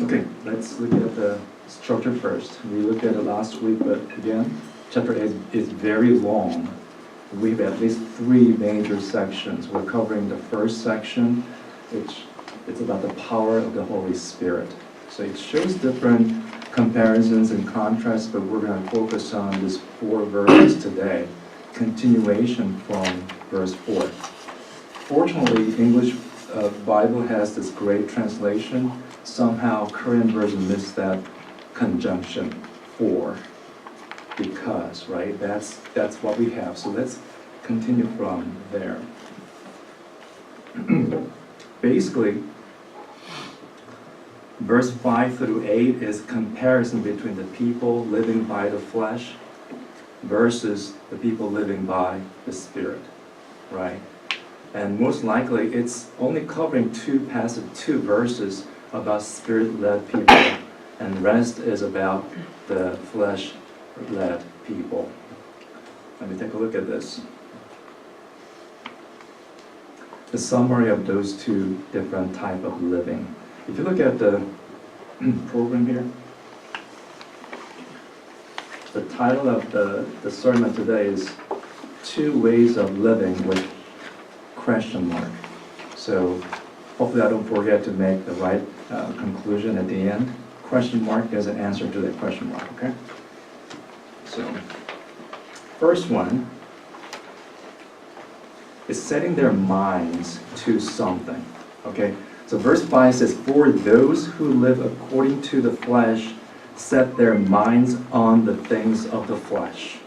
Okay, let's look at the structure first. We looked at it last week, but again, chapter 8 is very long. We have at least 3 major sections. We're covering the first section, which it's about the power of the Holy Spirit. So it shows different comparisons and contrasts, but we're going to focus on these 4 verses today. Continuation from verse 4. Fortunately, English Bible has this great translation. Somehow Korean version missed that conjunction, for, because, right? That's what we have. So let's continue from there. Basically, verse 5 through 8 is comparison between the people living by the flesh versus the people living by the Spirit, right? And most likely, it's only covering 2 verses about Spirit-led people, and the rest is about the flesh-led people. Let me take a look at this. The summary of those 2 different type of living. If you look at the program here, the title of the sermon today is 2 Ways of Living with question mark. So hopefully I don't forget to make the right conclusion at the end. Question mark is an answer to that question mark, okay? So, first one is setting their minds to something, okay? So verse 5 says, "For those who live according to the flesh set their minds on the things of the flesh.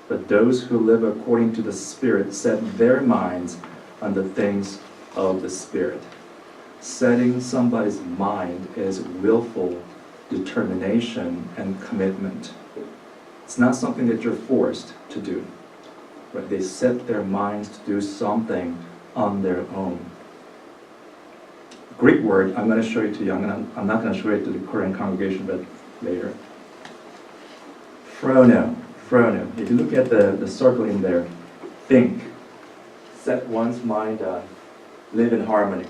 But those who live according to the Spirit set their minds on the things of the Spirit." Setting somebody's mind is willful determination and commitment. It's not something that you're forced to do. Right? They set their minds to do something on their own. Greek word, I'm going to show it to you. I'm not going to show it to the Korean congregation, but later. Phrono. If you look at the circle in there, think. Set one's mind on. Live in harmony.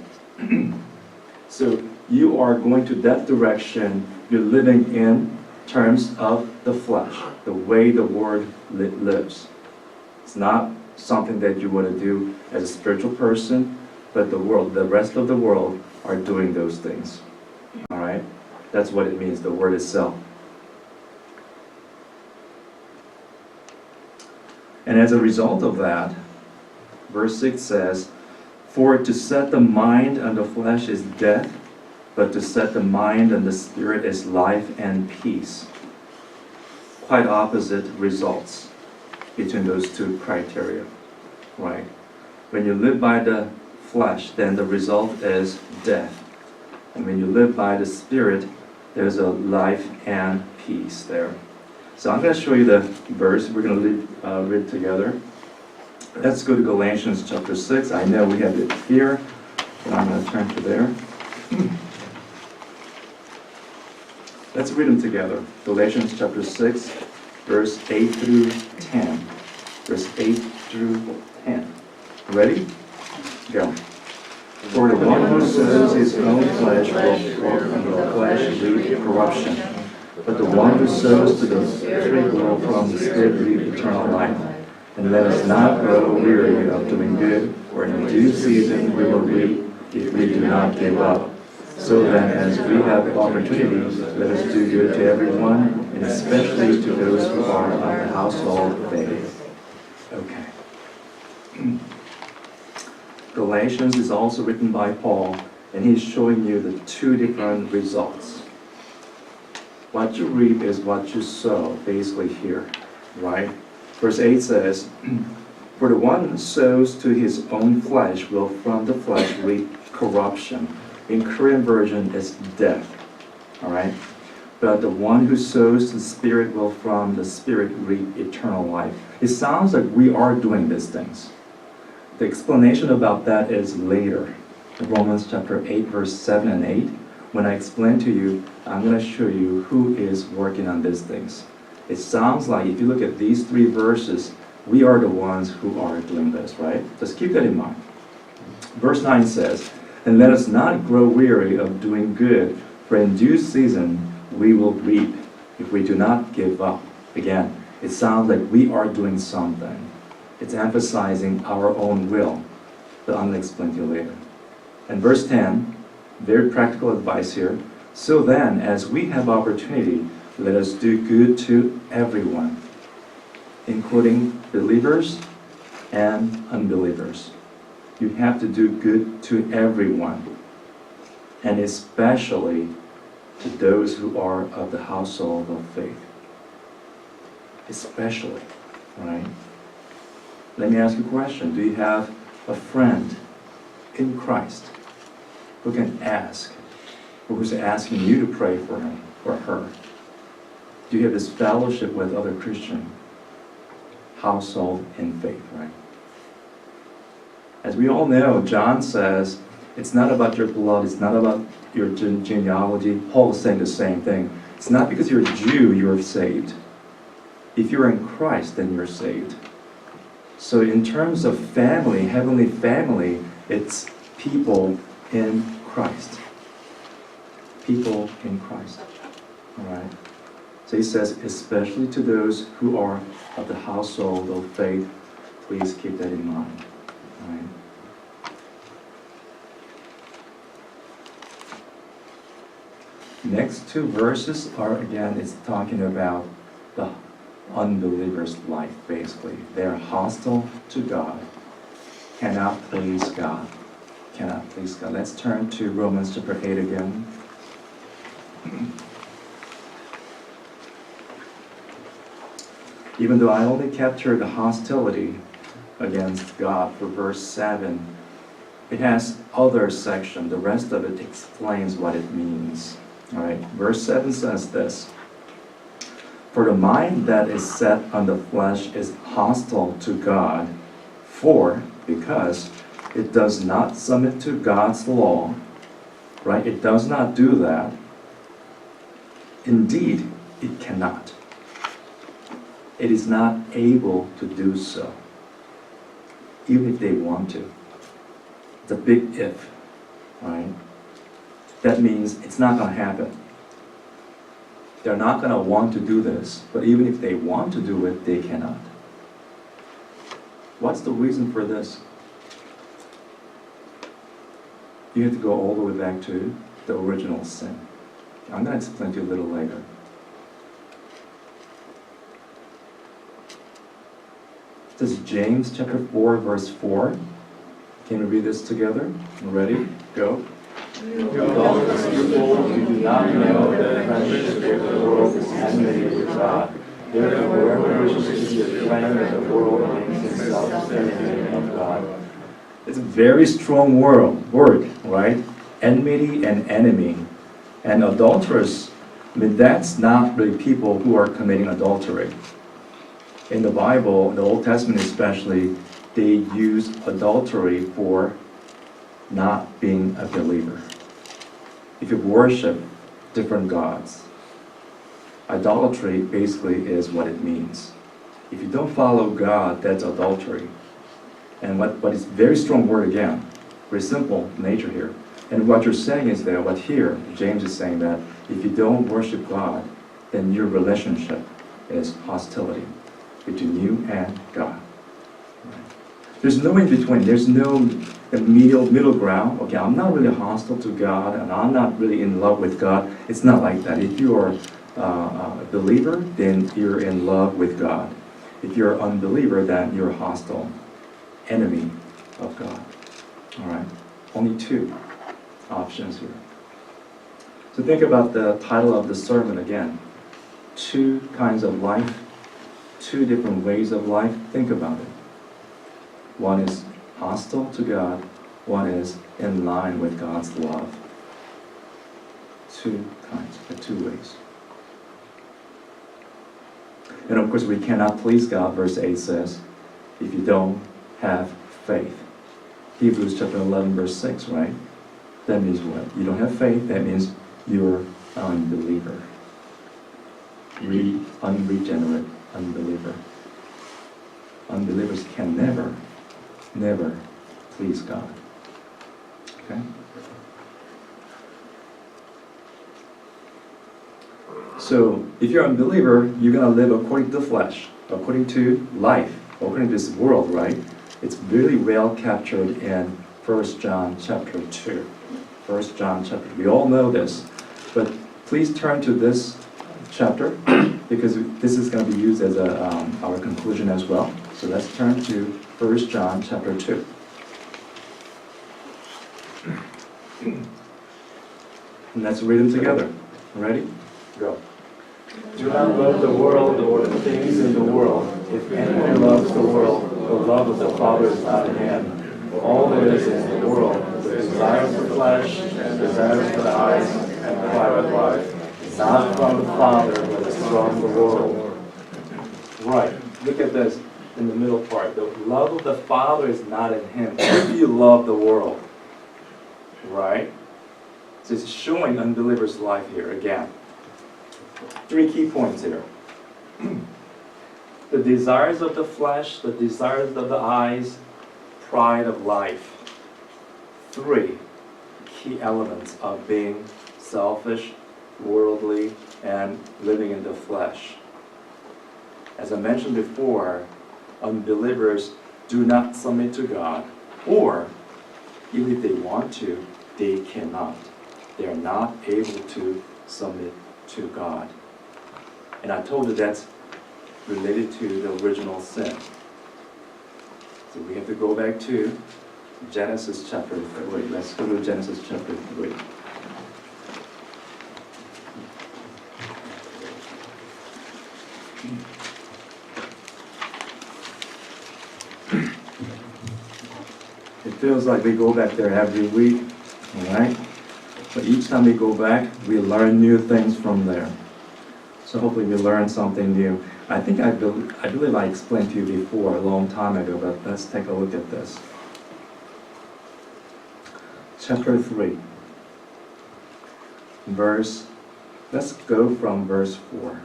So you are going to that direction. You're living in terms of the flesh, the way the world lives. It's not something that you want to do as a spiritual person, but the rest of the world are doing those things. All right? That's what it means, the word itself. And as a result of that, verse 6 says, "For to set the mind on the flesh is death, but to set the mind on the Spirit is life and peace." Quite opposite results between those 2 criteria, right? When you live by the flesh, then the result is death. And when you live by the Spirit, there's a life and peace there. So I'm going to show you the verse. We're going to read together. Let's go to Galatians chapter 6. I know we have it here, but I'm going to turn to there. Let's read them together. Galatians chapter 6, verse 8 through 10. Verse 8 through 10. Ready? Go. "For the one who sows his own flesh will from the flesh reap corruption, but the one who sows to the Spirit will from the Spirit reap eternal life. And let us not grow weary of doing good, for in due season we will reap if we do not give up. So then, as we have opportunity, let us do good to everyone, and especially to those who are of the household of faith." Okay. Galatians is also written by Paul, and he's showing you the 2 different results. What you reap is what you sow, basically here, right? Verse 8 says, "For the one who sows to his own flesh will from the flesh reap corruption." In Korean version, it's death, all right? "But the one who sows to the Spirit will from the Spirit reap eternal life." It sounds like we are doing these things. The explanation about that is later. In Romans chapter 8, verse 7 and 8. When I explain to you, I'm going to show you who is working on these things. It sounds like if you look at these 3 verses, we are the ones who are doing this, right? Just keep that in mind. Verse 9 says, "And let us not grow weary of doing good, For in due season we will reap if we do not give up. Again, it sounds like we are doing something. It's emphasizing our own will. But I'm going to explain to you later. And verse 10, very practical advice here. So then, as we have opportunity, let us do good to everyone, including believers and unbelievers. You have to do good to everyone, and especially to those who are of the household of faith. Especially, right? Let me ask you a question. Do you have a friend in Christ who can ask, or who's asking you to pray for him or her? Do you have this fellowship with other Christian household in faith, right? As we all know, John says, it's not about your blood, it's not about your genealogy. Paul is saying the same thing. It's not because you're a Jew you're saved. If you're in Christ, then you're saved. So in terms of family, heavenly family, it's people in Christ. People in Christ. All right? So he says, especially to those who are of the household of faith, please keep that in mind. All right? Next two verses are, again, it's talking about the unbeliever's life, basically. They're hostile to God, cannot please God. Cannot please God. Let's turn to Romans chapter 8 again. Even though I only captured the hostility against God for verse 7, it has other section. The rest of it explains what it means. All right, verse 7 says this: For the mind that is set on the flesh is hostile to God, because it does not submit to God's law, right? It does not do that. Indeed, it cannot. It is not able to do so, even if they want to. It's a big if, right? That means it's not going to happen. They're not going to want to do this, but even if they want to do it, they cannot. What's the reason for this? You have to go all the way back to the original sin. I'm going to explain to you a little later. This is James chapter 4, verse 4. Can we read this together? Ready? Go. Adulterous people, you do not know that friendship with the world is enmity with God. Therefore, whoever wishes to be a friend of the world makes himself an enemy of God. It's a very strong word, right? Enmity and enemy. And adulterous, I mean, that's not really people who are committing adultery. In the Bible, the Old Testament especially, they use adultery for not being a believer. If you worship different gods, idolatry basically is what it means. If you don't follow God, that's adultery. And what is very strong word again, very simple nature here. And what you're saying is that, what here, James is saying that if you don't worship God, then your relationship is hostility between you and God. There's no in between. There's no middle ground. Okay, I'm not really hostile to God, and I'm not really in love with God. It's not like that. If you are a believer, then you're in love with God. If you're an unbeliever, then you're hostile, enemy of God. All right, only two options here. So think about the title of the sermon again. Two kinds of life, two different ways of life. Think about it. One is hostile to God, one is in line with God's love. Two kinds, two ways. And of course, we cannot please God, verse 8 says, if you don't have faith. Hebrews chapter 11, verse 6, right? That means what? You don't have faith, that means you're an unbeliever. Unregenerate unbeliever. Unbelievers can never please God. Okay? So if you're a unbeliever, you're going to live according to the flesh, according to life, according to this world, right? It's really well captured in 1 John chapter 2. 1 John chapter 2. We all know this, but please turn to this chapter because this is going to be used as our conclusion as well. So let's turn to 1 John chapter 2. And let's read them together. Ready? Go. Do not love the world or the things in the world. If anyone loves the world, the love of the Father is not in him. All that is in the world, the desires of the flesh, and desires of the eyes, and pride of life, is not from the Father, but is from the world. Right. Look at this in the middle part. The love of the Father is not in him. If you love the world, right? So it's showing unbelievers' life here again. 3 key points here. The desires of the flesh, the desires of the eyes, pride of life. 3 key elements of being selfish, worldly, and living in the flesh. As I mentioned before, unbelievers do not submit to God, or even if they want to, they cannot. They are not able to submit to God. And I told you that's related to the original sin. So we have to go back to Genesis chapter 3. Let's go to Genesis chapter 3. It feels like we go back there every week, all right? But each time we go back, we learn new things from there. So hopefully we learn something new. I think I believe I explained to you before a long time ago, but let's take a look at this. Chapter 3. Let's go from verse 4.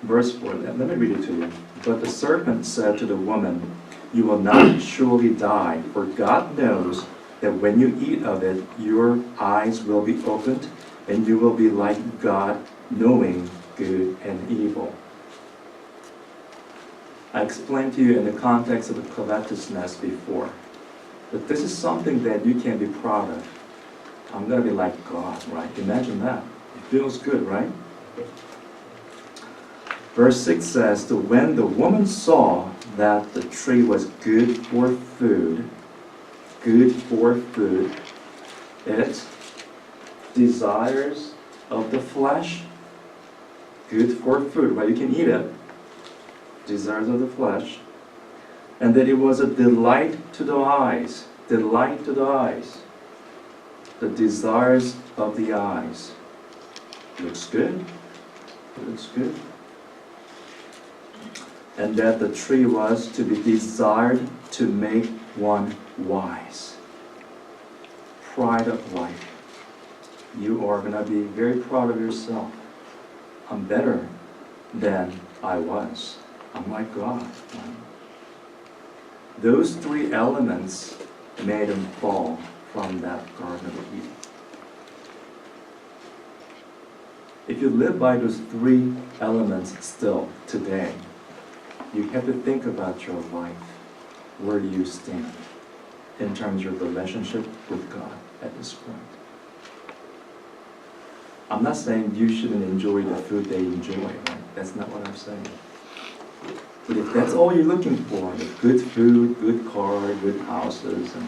Verse 4, let me read it to you. But the serpent said to the woman, "You will not surely die, for God knows that when you eat of it, your eyes will be opened, and you will be like God, knowing good and evil." I explained to you in the context of the covetousness before, that this is something that you can be proud of. I'm going to be like God, right? Imagine that. It feels good, right? Verse 6 says, "So when the woman saw that the tree was good for food, its desires of the flesh," good for food, right? You can eat it. Desires of the flesh. And that it was a delight to the eyes. Delight to the eyes. The desires of the eyes. Looks good. Looks good. And that the tree was to be desired to make one wise. Pride of life. You are going to be very proud of yourself. I'm better than I was. I'm like God. Those 3 elements made him fall from that Garden of Eden. If you live by those 3 elements still today, you have to think about your life, where you stand in terms of your relationship with God at this point. I'm not saying you shouldn't enjoy the food they enjoy, right? That's not what I'm saying. But if that's all you're looking for, the good food, good car, good houses, and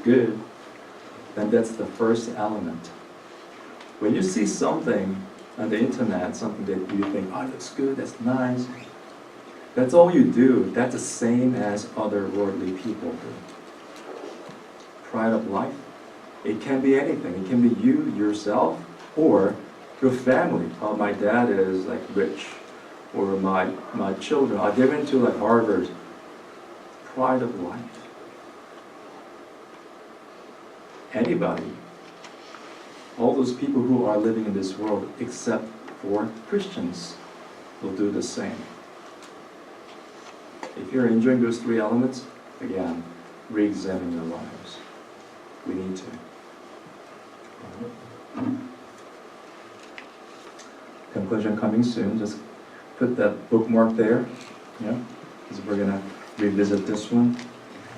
good, then that's the first element. When you see something on the internet, something that you think, oh, it looks good, that's nice, that's all you do. That's the same as other worldly people do. Pride of life. It can be anything. It can be you, yourself, or your family. Oh, my dad is like rich. Or my children. They went to like Harvard. Pride of life. Anybody. All those people who are living in this world, except for Christians, will do the same. If you're enjoying those 3 elements, again, re-examine your lives. We need to. Conclusion coming soon. Just put that bookmark there. Yeah, because we're gonna revisit this one.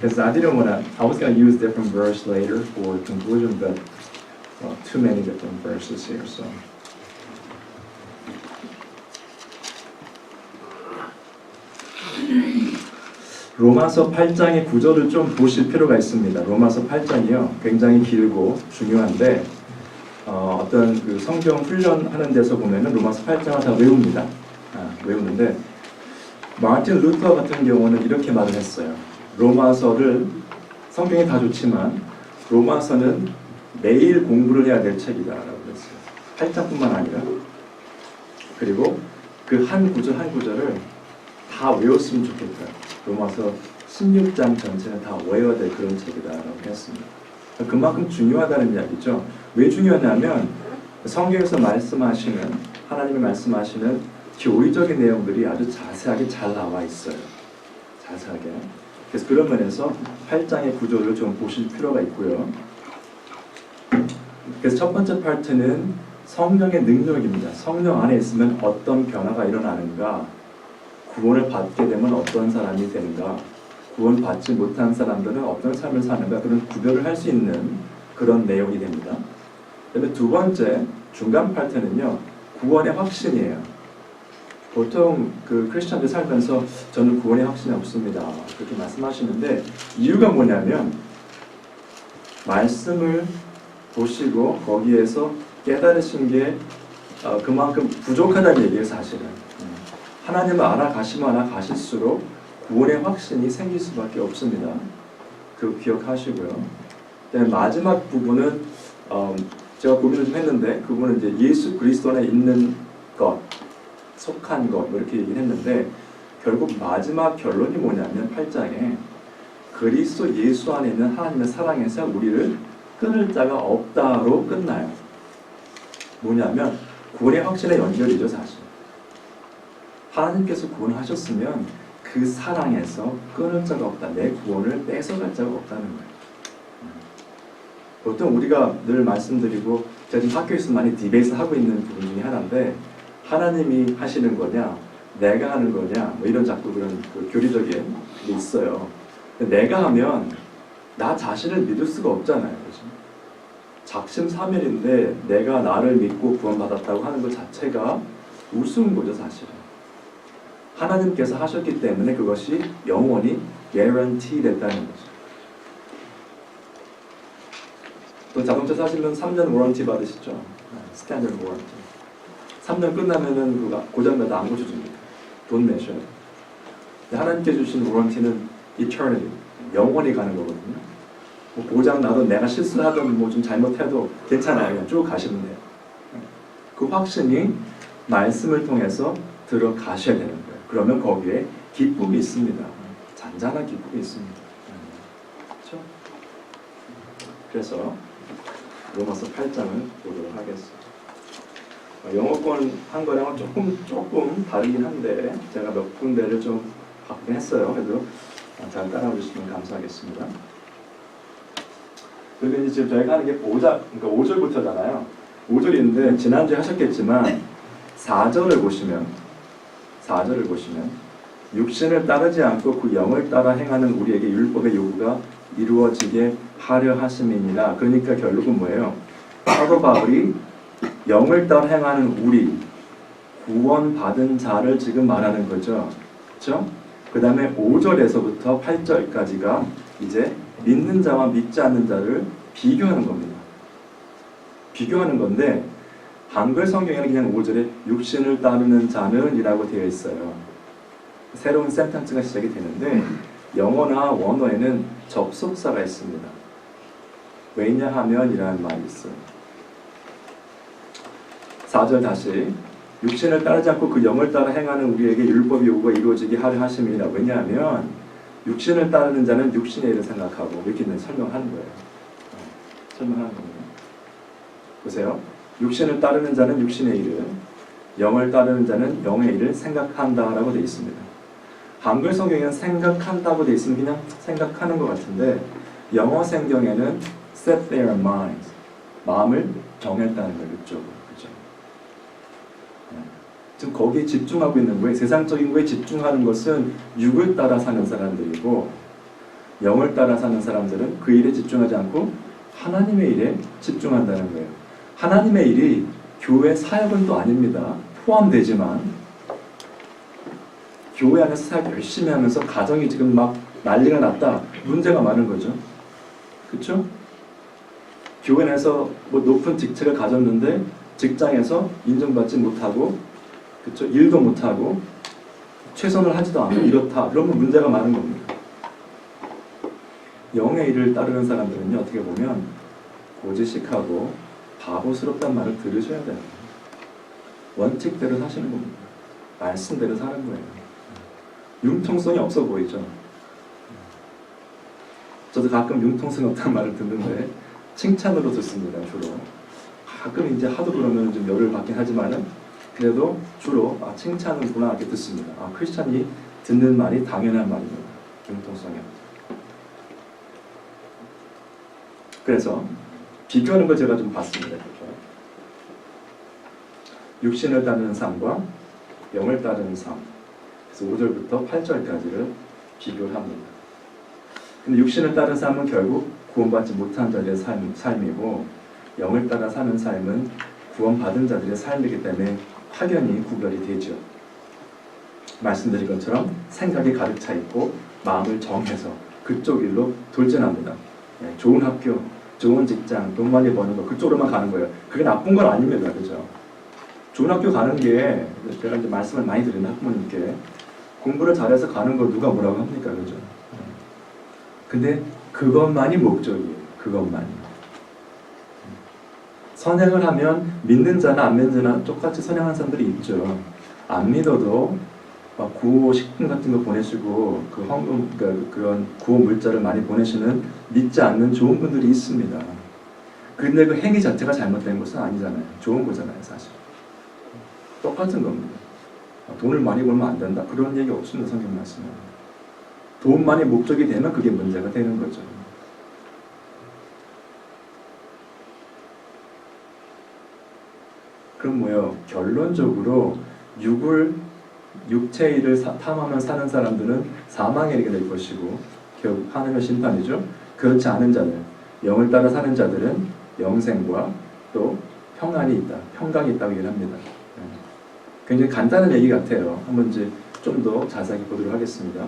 Because I was gonna use different verse later for conclusion, but too many different verses here. So. 로마서 8장의 구절을 좀 보실 필요가 있습니다. 로마서 8장이요, 굉장히 길고 중요한데 어떤 그 성경 훈련하는 데서 보면은 로마서 8장을 다 외웁니다. 외우는데 마틴 루터 같은 경우는 이렇게 말을 했어요. 로마서를 성경이 다 좋지만 로마서는 매일 공부를 해야 될 책이다라고 그랬어요. 8장뿐만 아니라. 그리고 그 한 구절 한 구절을 다 외웠으면 좋겠다. 로마서 16장 전체는 다 외워야 될 그런 책이다라고 했습니다. 그만큼 중요하다는 이야기죠. 왜 중요하냐면 성경에서 말씀하시는, 하나님이 말씀하시는 교리적인 내용들이 아주 자세하게 잘 나와 있어요. 자세하게. 그래서 그런 면에서 8장의 구조를 좀 보실 필요가 있고요. 그래서 첫 번째 파트는 성령의 능력입니다. 성령 안에 있으면 어떤 변화가 일어나는가, 구원을 받게 되면 어떤 사람이 되는가, 구원 받지 못한 사람들은 어떤 삶을 사는가, 그런 구별을 할 수 있는 그런 내용이 됩니다. 그다음에 두 번째 중간 파트는요, 구원의 확신이에요. 보통 그 크리스천들 살면서 저는 구원의 확신이 없습니다, 그렇게 말씀하시는데 이유가 뭐냐면 말씀을 보시고 거기에서 깨달으신 게 그만큼 부족하다는 얘기예요. 사실은 하나님을 알아가시면 알아가실수록 구원의 확신이 생길 수밖에 없습니다. 그거 기억하시고요. 마지막 부분은 제가 고민을 좀 했는데, 그 부분은 이제 예수 그리스도 안에 있는 것, 속한 것, 뭐 이렇게 얘기를 했는데, 결국 마지막 결론이 뭐냐면 8장에 그리스도 예수 안에 있는 하나님의 사랑에서 우리를 끊을 자가 없다로 끝나요. 뭐냐면 구원의 확신의 연결이죠. 사실 하나님께서 구원하셨으면 그 사랑에서 끊을 자가 없다, 내 구원을 뺏어갈 자가 없다는 거예요. 보통 우리가 늘 말씀드리고 제가 지금 학교에서 많이 디베이트 하고 있는 부분 중에 하나인데, 하나님이 하시는 거냐 내가 하는 거냐, 뭐 이런 자꾸 그런 그 교리적인 게 있어요. 내가 하면 나 자신을 믿을 수가 없잖아요. 그렇죠? 작심삼일인데 내가 나를 믿고 구원받았다고 하는 것 자체가 우스운 거죠. 사실은 하나님께서 하셨기 때문에 그것이 영원히 guarantee 됐다는 거죠. 또 자동차 사시면 3년 워런티 받으시죠? 스탠더드 워런티. 3년 끝나면은 그거 고장나도 안 고쳐줍니다. 돈 내셔야 돼요. 하나님께 주신 워런티는 eternity, 영원히 가는 거거든요. 뭐 고장 나도 내가 실수하든 뭐 좀 잘못해도 괜찮아요. 그냥 쭉 가시면 돼요. 그 확신이 말씀을 통해서 들어가셔야 되는 거예요. 그러면 거기에 기쁨이 있습니다. 잔잔한 기쁨이 있습니다. 그렇죠? 그래서 로마서 8장을 보도록 하겠습니다. 영어권 한 거랑은 조금 다르긴 한데 제가 몇 군데를 좀 바꾸긴 했어요. 그래도 잘 따라와 주시면 감사하겠습니다. 그리고 이제 지금 저희가 하는 게 그러니까 5절부터잖아요. 5절인데 지난주에 하셨겠지만 4절을 보시면 육신을 따르지 않고 그 영을 따라 행하는 우리에게 율법의 요구가 이루어지게 하려 하심이니라. 그러니까 결국은 뭐예요? 사도 바울이 영을 따라 행하는 우리, 구원받은 자를 지금 말하는 거죠. 그렇죠? 그 다음에 5절에서부터 8절까지가 이제 믿는 자와 믿지 않는 자를 비교하는 겁니다. 비교하는 건데 한글 성경에는 그냥 5절에 육신을 따르는 자는 이라고 되어 있어요. 새로운 센텐스가 시작이 되는데 영어나 원어에는 접속사가 있습니다. 왜냐하면 이라는 말이 있어요. 4절 다시, 육신을 따르지 않고 그 영을 따라 행하는 우리에게 율법의 요구가 이루어지게 하려 하심이라. 왜냐하면 육신을 따르는 자는 육신의 일을 생각하고, 이렇게 설명하는 거예요. 설명하는 겁니다. 보세요. 육신을 따르는 자는 육신의 일을, 영을 따르는 자는 영의 일을 생각한다라고 되어 있습니다. 한글 성경에는 생각한다고 되어 있으면 그냥 생각하는 것 같은데 영어 성경에는 set their minds, 마음을 정했다는 거예요. 그쪽으로. 그죠? 지금 거기에 집중하고 있는 거예요. 세상적인 거에 집중하는 것은 육을 따라 사는 사람들이고 영을 따라 사는 사람들은 그 일에 집중하지 않고 하나님의 일에 집중한다는 거예요. 하나님의 일이 교회 사역은 또 아닙니다. 포함되지만 교회 안에서 사역 열심히 하면서 가정이 지금 막 난리가 났다. 문제가 많은 거죠. 그렇죠? 교회 내에서 뭐 높은 직책을 가졌는데 직장에서 인정받지 못하고 그렇죠? 일도 못하고 최선을 하지도 않고 이렇다. 그러면 문제가 많은 겁니다. 영의 일을 따르는 사람들은요, 어떻게 보면 고지식하고 바보스럽단 말을 들으셔야 돼요. 원칙대로 사시는 겁니다. 말씀대로 사는 거예요. 융통성이 없어 보이죠? 저도 가끔 융통성이 없다는 말을 듣는데 칭찬으로 듣습니다, 주로. 가끔 이제 하도 그러면 좀 열을 받긴 하지만은 그래도 주로 칭찬이구나 이렇게 듣습니다. 크리스찬이 듣는 말이 당연한 말입니다. 융통성이 없죠. 그래서 비교하는 걸 제가 좀 봤습니다. 육신을 따르는 삶과 영을 따르는 삶. 그래서 5절부터 8절까지를 비교를 합니다. 근데 육신을 따르는 삶은 결국 구원받지 못한 자들의 삶이고 영을 따라 사는 삶은 구원받은 자들의 삶이기 때문에 확연히 구별이 되죠. 말씀드린 것처럼 생각이 가득 차 있고 마음을 정해서 그쪽 일로 돌진합니다. 좋은 학교, 좋은 직장, 돈 많이 버는 거 그쪽으로만 가는 거예요. 그게 나쁜 건 아닙니다. 그죠? 좋은 학교 가는 게 제가 이제 말씀을 많이 드리는 학부모님께 공부를 잘해서 가는 걸 누가 뭐라고 합니까? 그죠? 근데 그것만이 목적이에요. 그것만이. 선행을 하면 믿는 자나 안 믿는 자나 똑같이 선행하는 사람들이 있죠. 안 믿어도 막 구호 식품 같은 거 보내시고 그 헌금 그런 구호 물자를 많이 보내시는 믿지 않는 좋은 분들이 있습니다. 근데 그 행위 자체가 잘못된 것은 아니잖아요. 좋은 거잖아요, 사실. 똑같은 겁니다. 돈을 많이 벌면 안 된다. 그런 얘기 없습니다, 성경 말씀에. 돈만이 목적이 되면 그게 문제가 되는 거죠. 그럼 뭐예요? 결론적으로 육체의 일을 탐하며 사는 사람들은 사망에 이르게 될 것이고 결국 하나님의 심판이죠. 그렇지 않은 자들, 영을 따라 사는 자들은 영생과 또 평안이 있다, 평강이 있다고 얘기를 합니다. 굉장히 간단한 얘기 같아요. 한번 이제 좀 더 자세하게 보도록 하겠습니다.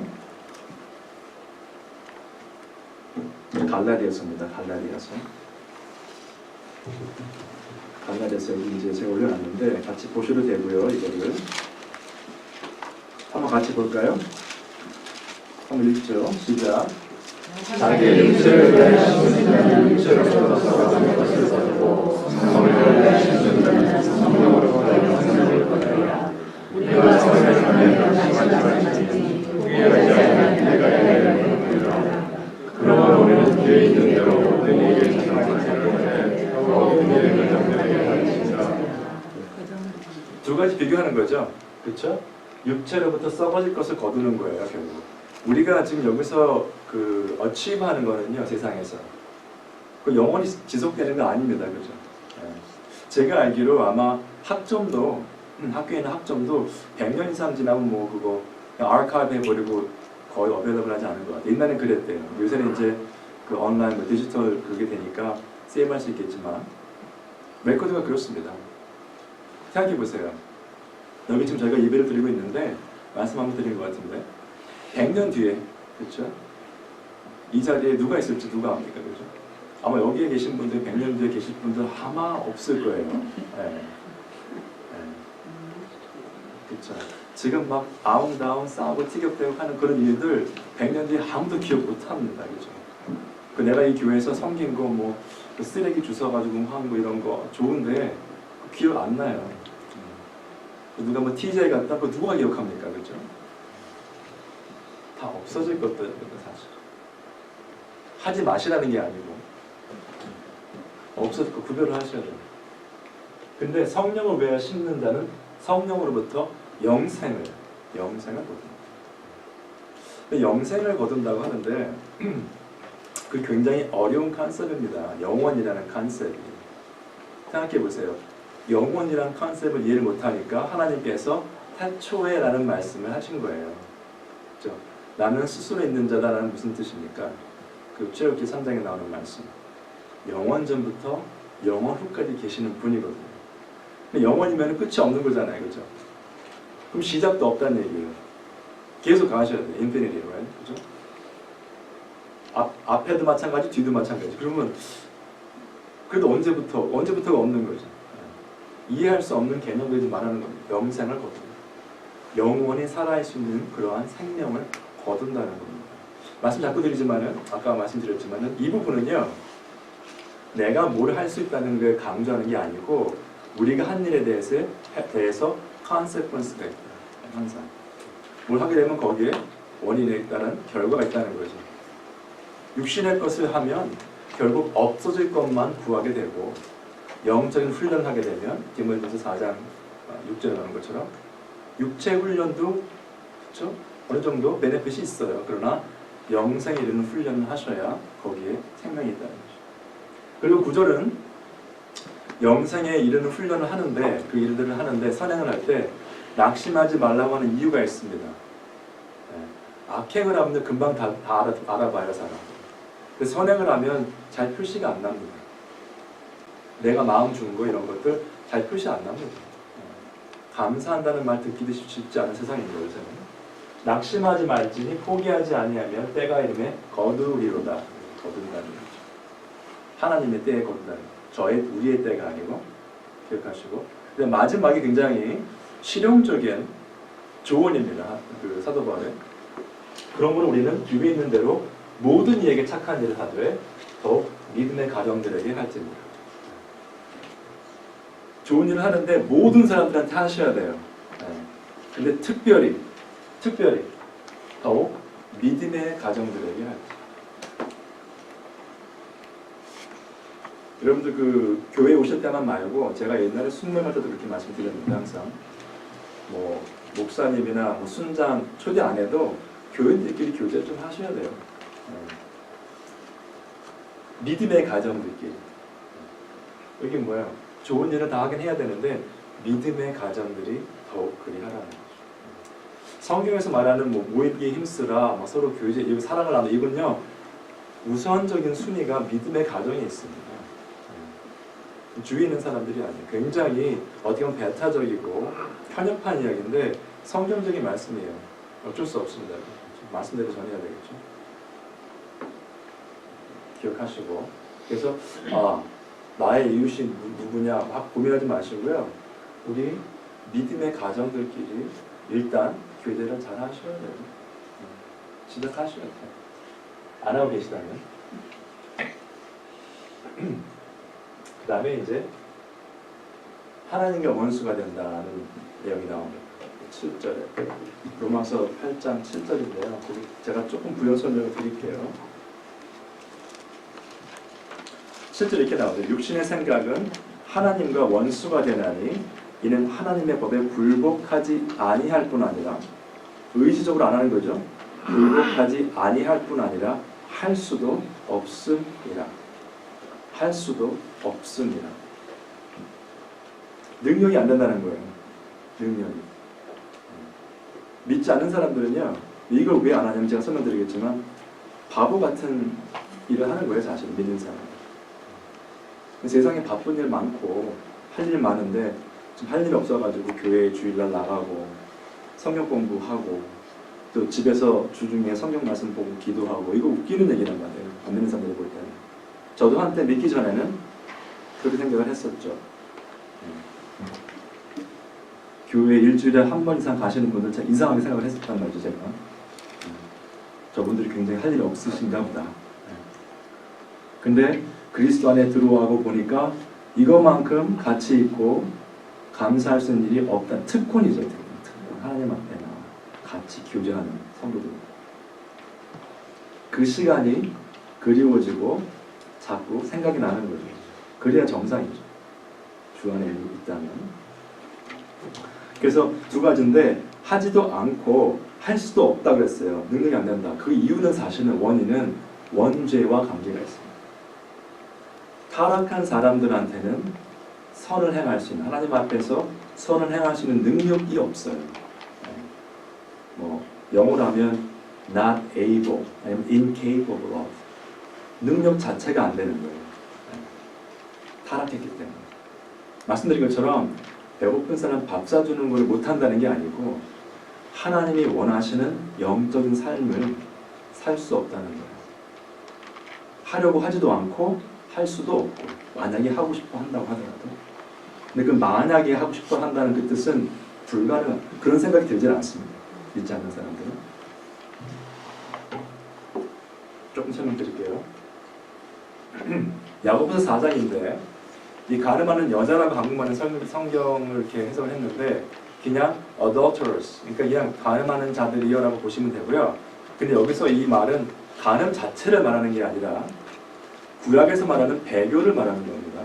갈라디아서입니다. 갈라디아서 여기 이제 제가 올려놨는데 같이 보셔도 되고요. 이거를 한번 같이 볼까요? 한번 읽죠. 시작. 자기 육체를 위하여 신자는 육체로서 하는 것을 버리고 성령을 위하여 신자는 성령으로 영생을 받으리라. 우리가 성령을 위하여 신자는 우리가 이제 내가 이를 받으리라. 그러므로 우리는 뒤에 있는 대로 모든 일을 자랑하기 때문에 더욱 그들의 결정들에게 하리라. 두 가지 비교하는 거죠. 그렇죠? 육체로부터 썩어질 것을 거두는 거예요, 결국. 우리가 지금 여기서 그 어치브하는 거는요, 세상에서 그 영원히 지속되는 거 아닙니다, 그죠? 제가 알기로 아마 학점도 학교에 있는 학점도 100년 이상 지나면 뭐 그거 아카이브 해버리고 거의 어베이러블하지 않은 것 같아요. 옛날엔 그랬대요. 요새는 이제 그 온라인 뭐 디지털 그게 되니까 세이브할 수 있겠지만 레코드가 그렇습니다. 생각해 보세요. 여기 지금 저희가 예배를 드리고 있는데 말씀 한번 드린 것 같은데 100년 뒤에 그렇죠? 이 자리에 누가 있을지 누가 압니까? 그렇죠? 아마 여기에 계신 분들 100년 뒤에 계실 분들 아마 없을 거예요. 네. 그렇죠? 지금 막 아웅다웅 싸우고 티격태격 하는 그런 일들 100년 뒤에 아무도 기억 못 합니다. 그렇죠? 그 내가 이 교회에서 섬긴 거 뭐 쓰레기 주워가지고 하는 거 이런 거 좋은데 기억 안 나요. 누가 뭐 TJ 갔다 그거 누가 기억합니까? 그렇죠? 다 없어질 것들입니다, 사실. 하지 마시라는 게 아니고 없어질 거 구별을 하셔야 돼요. 근데 성령을 왜 심는다는 성령으로부터 영생을 거둔다. 영생을 거둔다고 하는데 그 굉장히 어려운 컨셉입니다. 영원이라는 컨셉이. 생각해 보세요. 영혼이란 컨셉을 이해를 못하니까 하나님께서 태초에라는 말씀을 하신 거예요. 그렇죠? 나는 스스로 있는 자다라는 무슨 뜻입니까? 그 출애굽기 3장에 나오는 말씀. 영원 전부터 영원 후까지 계시는 분이거든요. 근데 영원이면 끝이 없는 거잖아요, 그렇죠? 그럼 시작도 없다는 얘기예요. 계속 가셔야 돼요, 인피니티로, 그렇죠? 앞에도 마찬가지, 뒤도 마찬가지. 그러면 그래도 언제부터가 없는 거죠. 이해할 수 없는 개념들이 말하는 겁니다. 영생을 거둔다. 영원히 살아갈 수 있는 그러한 생명을 거둔다는 겁니다. 말씀 자꾸 드리지만은 아까 말씀드렸지만은 이 부분은요. 내가 뭘 할 수 있다는 걸 강조하는 게 아니고 우리가 한 일에 대해서 consequence가 있다. 항상 뭘 하게 되면 거기에 원인에 따른 결과가 있다는 거죠. 육신의 것을 하면 결국 없어질 것만 구하게 되고 영적인 훈련을 하게 되면 디모데전서 4장 6절에 나오는 것처럼 육체 훈련도 그렇죠? 어느 정도 베네핏이 있어요. 그러나 영생에 이르는 훈련을 하셔야 거기에 생명이 있다는 거죠. 그리고 9절은 영생에 이르는 훈련을 하는데 그 일들을 하는데 선행을 할 때 낙심하지 말라고 하는 이유가 있습니다. 악행을 하면 금방 다 알아봐요, 사람. 근데 선행을 하면 잘 표시가 안 납니다. 내가 마음 준 거 이런 것들 잘 표시 안 납니다. 감사한다는 말 듣기도 쉽지 않은 세상인 거예요, 요새는. 낙심하지 말지니 포기하지 아니하면 때가 이름에 거두리로다. 거둔다는 거죠. 하나님의 때에 거둔다는 거죠. 우리의 때가 아니고 기억하시고. 근데 마지막이 굉장히 실용적인 조언입니다. 그 사도 바울의. 그러므로 우리는 뒤에 있는 대로 모든 이에게 착한 일을 하되 더욱 믿음의 가정들에게 할지니라. 좋은 일을 하는데 모든 사람들한테 하셔야 돼요. 근데 특별히 더욱 믿음의 가정들에게 할지. 여러분들 그 교회 오실 때만 말고 제가 옛날에 순명할 때도 그렇게 말씀드렸는데 항상 뭐 목사님이나 뭐 순장 초대 안 해도 교인들끼리 교제 좀 하셔야 돼요. 믿음의 가정들끼리. 여기 뭐야? 좋은 일은 다 하긴 해야 되는데 믿음의 가정들이 더욱 그리 하라는 거죠. 성경에서 말하는 뭐 모이기에 힘쓰라, 뭐 서로 교제, 이거 사랑을 나누 이건요 우선적인 순위가 믿음의 가정에 있습니다. 주위에 있는 사람들이 아니에요. 굉장히 어떻게 보면 배타적이고 편협한 이야기인데 성경적인 말씀이에요. 어쩔 수 없습니다. 말씀대로 전해야 되겠죠. 기억하시고 그래서 나의 이웃이 누구냐 막 고민하지 마시고요. 우리 믿음의 가정들끼리 일단 교제를 잘 하셔야 돼요. 시작하셔야 돼요. 안 하고 계시다면. 그 다음에 이제 하나님과 원수가 된다는 내용이 나옵니다. 7절에 로마서 8장 7절인데요. 제가 조금 부연 설명을 드릴게요. 7절 이렇게 나오죠. 육신의 생각은 하나님과 원수가 되나니 이는 하나님의 법에 굴복하지 아니할 뿐 아니라 의지적으로 안 하는 거죠. 굴복하지 아니할 뿐 아니라 할 수도 없음이라. 할 수도 없습니다. 능력이 안 된다는 거예요. 능력이. 믿지 않는 사람들은요. 이걸 왜 안 하냐면 제가 설명드리겠지만 바보 같은 일을 하는 거예요. 사실 믿는 사람. 세상에 바쁜 일 많고 할 일 많은데 좀 할 일이 없어가지고 교회에 주일날 나가고 성경 공부하고 또 집에서 주중에 성경 말씀 보고 기도하고 이거 웃기는 얘기란 말이에요. 안 믿는 사람들이 볼 때는. 저도 한때 믿기 전에는 그렇게 생각을 했었죠. 교회 일주일에 한 번 이상 가시는 분들 참 이상하게 생각을 했었단 말이죠. 제가. 저분들이 굉장히 할 일이 없으신가 보다. 근데 그리스도 안에 들어와고 보니까 이것만큼 가치 있고 감사할 수 있는 일이 없다. 특권이죠. 특권. 하나님 앞에 나와 같이 교제하는 성도들. 그 시간이 그리워지고 자꾸 생각이 나는 거죠. 그래야 정상이죠. 주 안에 있다면. 그래서 두 가지인데 하지도 않고 할 수도 없다 그랬어요. 능력이 안 된다. 그 이유는 사실은 원인은 원죄와 관계가 있습니다. 타락한 사람들한테는 선을 행할 수 있는, 하나님 앞에서 선을 행할 수 있는 능력이 없어요. 뭐 영어로 하면 not able, 아니면 incapable of, 능력 자체가 안 되는 거예요. 타락했기 때문에. 말씀드린 것처럼 배고픈 사람 밥 사주는 걸 못한다는 게 아니고 하나님이 원하시는 영적인 삶을 살 수 없다는 거예요. 하려고 하지도 않고 할 수도 없고, 만약에 하고 싶어 한다고 하더라도, 근데 그 만약에 하고 싶어 한다는 그 뜻은 불가능한, 그런 생각이 들지 않습니다. 믿지 않는 사람들은. 조금 설명드릴게요. 야고보서 4장인데 이 가늠하는 여자라고 한국말은 성경을 이렇게 해석을 했는데 그냥 adulterers, 그러니까 그냥 가늠하는 자들이여라고 보시면 되고요. 근데 여기서 이 말은 가늠 자체를 말하는 게 아니라 구약에서 말하는 배교를 말하는 겁니다.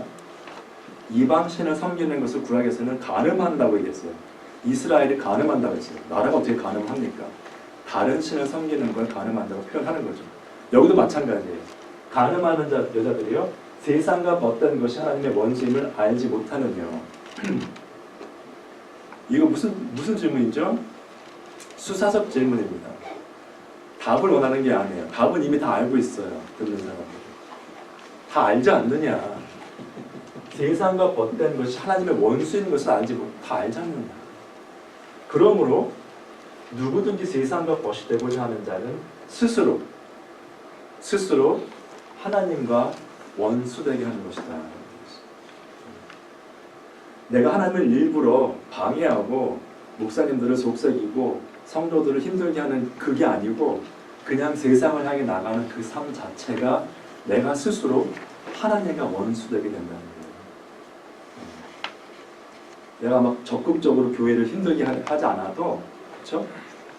이방 신을 섬기는 것을 구약에서는 가늠한다고 얘기했어요. 이스라엘이 가늠한다고 했어요. 나라가 어떻게 가늠합니까? 다른 신을 섬기는 걸 가늠한다고 표현하는 거죠. 여기도 마찬가지예요. 가늠하는 여자들이요, 세상과 벗된 것이 하나님의 원수임을 알지 못하느뇨. 이거 무슨 질문이죠? 수사적 질문입니다. 답을 원하는 게 아니에요. 답은 이미 다 알고 있어요. 듣는 사람들. 다 알지 않느냐. 세상과 벗된 것이 하나님의 원수인 것을 다 알지 않느냐. 그러므로 누구든지 세상과 벗이 되고자 하는 자는 스스로 하나님과 원수되게 하는 것이다. 내가 하나님을 일부러 방해하고 목사님들을 속삭이고 성도들을 힘들게 하는 그게 아니고 그냥 세상을 향해 나가는 그 삶 자체가 내가 스스로 하나님과 원수되게 된다는 거예요. 내가 막 적극적으로 교회를 힘들게 하지 않아도, 그렇죠?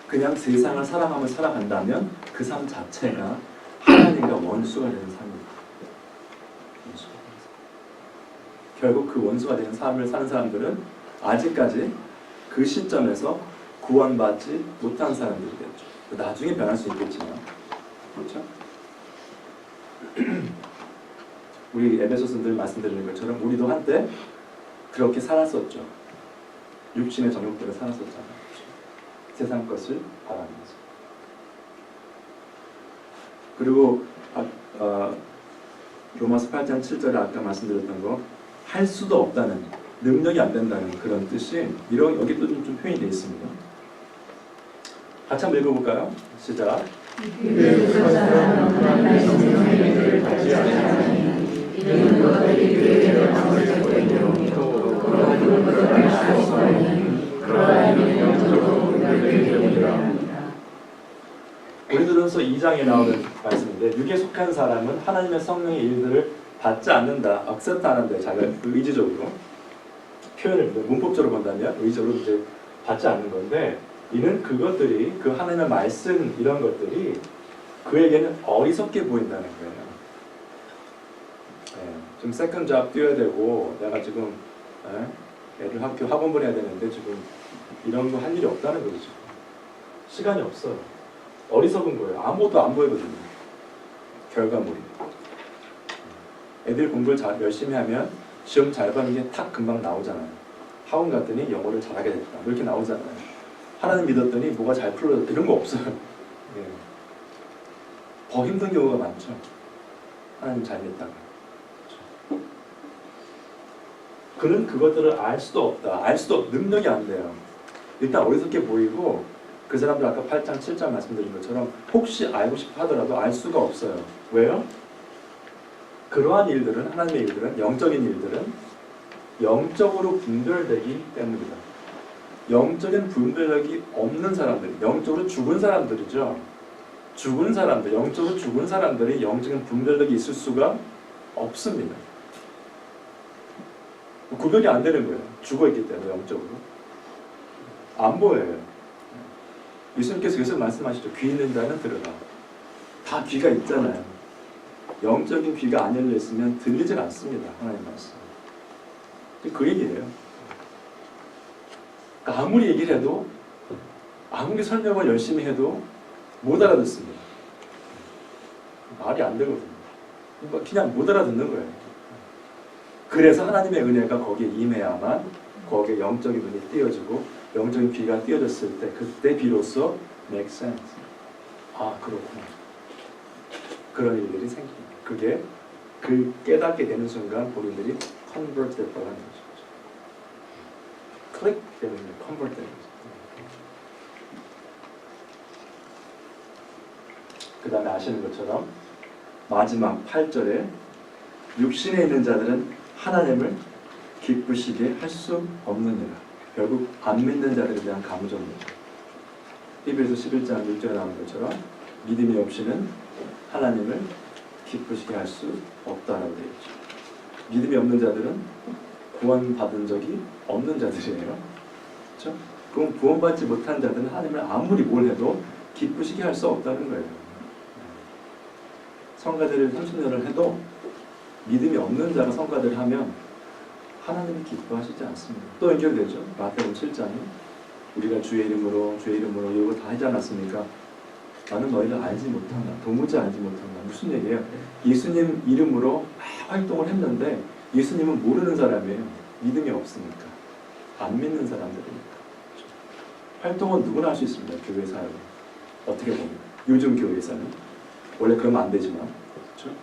그냥 세상을 사랑하며 살아간다면 그 삶 자체가 하나님과 원수가 되는 삶입니다. 결국 그 원수가 되는 삶을 사는 사람들은 아직까지 그 시점에서 구원받지 못한 사람들이 됐죠. 나중에 변할 수 있겠지만, 그렇죠? 우리 에베소서 늘 말씀드리는 것처럼 우리도 한때 그렇게 살았었죠. 육신의 정욕대로 살았었잖아요. 세상 것을 바라면서. 그리고 로마서 8장 7절에 아까 말씀드렸던 거, 할 수도 없다는, 능력이 안 된다는 그런 뜻이 여기도 좀 표현이 되어 있습니다. 같이 한번 읽어볼까요? 시작. 고린도전서 2장에 나오는 말씀인데, 육에 속한 사람은 하나님의 성령의 일들을 받지 않는다, accept 하는데 자기가 의지적으로 표현을 문법적으로 본다면 의지적으로 이제 받지 않는 건데, 이는 그것들이, 그 하나님의 말씀 이런 것들이 그에게는 어리석게 보인다는 거예요. 좀 세컨 잡 뛰어야 되고, 내가 지금 애들 학원 보내야 되는데 지금 이런 거 할 일이 없다는 거죠. 시간이 없어요. 어리석은 거예요. 아무것도 안 보이거든요. 결과물이. 애들 공부를 열심히 하면 시험 잘 보는 게 탁 금방 나오잖아요. 학원 갔더니 영어를 잘하게 됐다, 이렇게 나오잖아요. 하나님 믿었더니 뭐가 잘 풀려졌다, 이런 거 없어요. 예. 더 힘든 경우가 많죠. 하나님 잘 믿다가. 그는 그것들을 알 수도 없다. 능력이 안 돼요. 일단 어리석게 보이고, 그 사람들 아까 8장 7장 말씀드린 것처럼 혹시 알고 싶어 하더라도 알 수가 없어요. 왜요? 그러한 일들은, 하나님의 일들은, 영적인 일들은 영적으로 분별되기 때문이다. 영적인 분별력이 없는 사람들, 영적으로 죽은 사람들이죠. 영적으로 죽은 사람들이 영적인 분별력이 있을 수가 없습니다. 구별이 안 되는 거예요. 죽어있기 때문에 영적으로. 안 보여요. 예수님께서 계속 말씀하시죠. 귀 있는 자는 들으라. 다 귀가 있잖아요. 영적인 귀가 안 열려 있으면 들리질 않습니다. 하나님 말씀. 그 얘기예요. 그러니까 아무리 얘기를 해도, 아무리 설명을 열심히 해도 못 알아듣습니다. 말이 안 되거든요. 그냥 못 알아듣는 거예요. 그래서 하나님의 은혜가 거기에 임해야만 거기에 영적인 눈이 띄어지고 영적인 귀가 띄어졌을 때 그때 비로소 make sense. 아 그렇구나. 그런 일들이 생깁니다. 그게 그 깨닫게 되는 순간 본인들이 convert 됐다고 하는 거죠. 클릭 때문에 convert 되는 거죠. 그 다음에 아시는 것처럼 마지막 8절에 육신에 있는 자들은 하나님을 기쁘시게 할 수 없느니라. 결국 안 믿는 자들에 대한 감정입니다. 히브리서 11장 6절에 나오는 것처럼 믿음이 없이는 하나님을 기쁘시게 할 수 없다라고 되어 있죠. 믿음이 없는 자들은 구원받은 적이 없는 자들이에요. 그렇죠? 그럼 구원받지 못한 자들은 하나님을 아무리 뭘 해도 기쁘시게 할 수 없다는 거예요. 성가대를 30년을 해도 믿음이 없는 자가 성가대를 하면 하나님이 기뻐하시지 않습니다. 또 연결되죠. 마태복음 7장에 우리가 주의 이름으로 이거 다 하지 않았습니까? 나는 너희를 알지 못한다. 도무지 알지 못한다. 무슨 얘기예요? 예수님 이름으로 활동을 했는데 예수님은 모르는 사람이에요. 믿음이 없으니까. 안 믿는 사람들이니까. 활동은 누구나 할 수 있습니다. 교회 사역은. 어떻게 보면. 요즘 교회에서는. 원래 그러면 안 되지만. 그렇죠?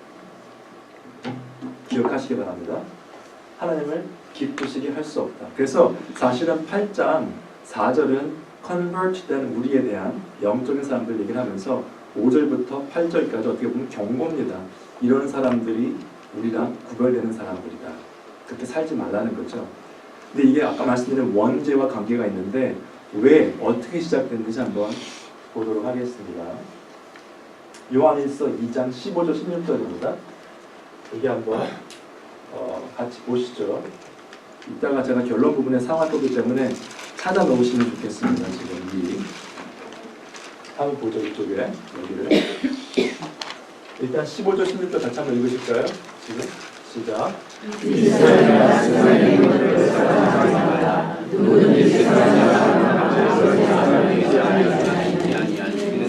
기억하시기 바랍니다. 하나님을 기쁘시게 할 수 없다. 그래서 사실은 8장 4절은 convert 된 우리에 대한 영적인 사람들 얘기를 하면서 5절부터 8절까지 어떻게 보면 경고입니다. 이런 사람들이 우리랑 구별되는 사람들이다. 그렇게 살지 말라는 거죠. 근데 이게 아까 말씀드린 원죄와 관계가 있는데 왜 어떻게 시작됐는지 한번 보도록 하겠습니다. 요한일서 2장 15절 16절입니다. 여기 한번 같이 보시죠. 이따가 제가 결론 부분에 상할 거기 때문에 찾아 놓으시면 좋겠습니다. 지금 이 한번 보죠. 이쪽에 여기를 일단 15절 16절 같이 한번 읽으실까요? 지금 시작. 이 세상에 세상의 것을 사랑하라. 누구든 이 세상에 사랑하지 아니하니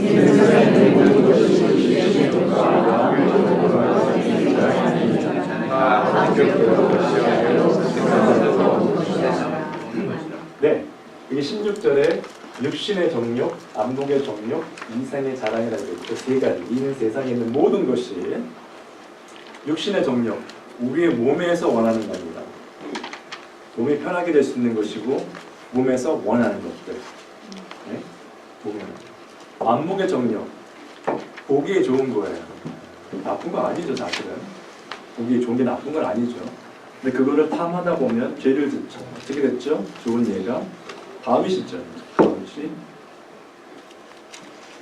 세상에 모든 것이 이의 것과 네, 이게 16절에 육신의 정욕, 안목의 정욕, 이생의 자랑이라고 했죠. 세 가지. 이는 세상에 있는 모든 것이 육신의 정욕, 우리의 몸에서 원하는 겁니다. 몸이 편하게 될 수 있는 것이고 몸에서 원하는 것들. 네? 몸에. 안목의 정욕, 보기에 좋은 거예요. 나쁜 거 아니죠, 사실은. 보기에 좋은 게 나쁜 건 아니죠. 근데 그거를 탐하다 보면 죄를 짓죠. 어떻게 됐죠? 좋은 예가 다윗이죠. 다윗이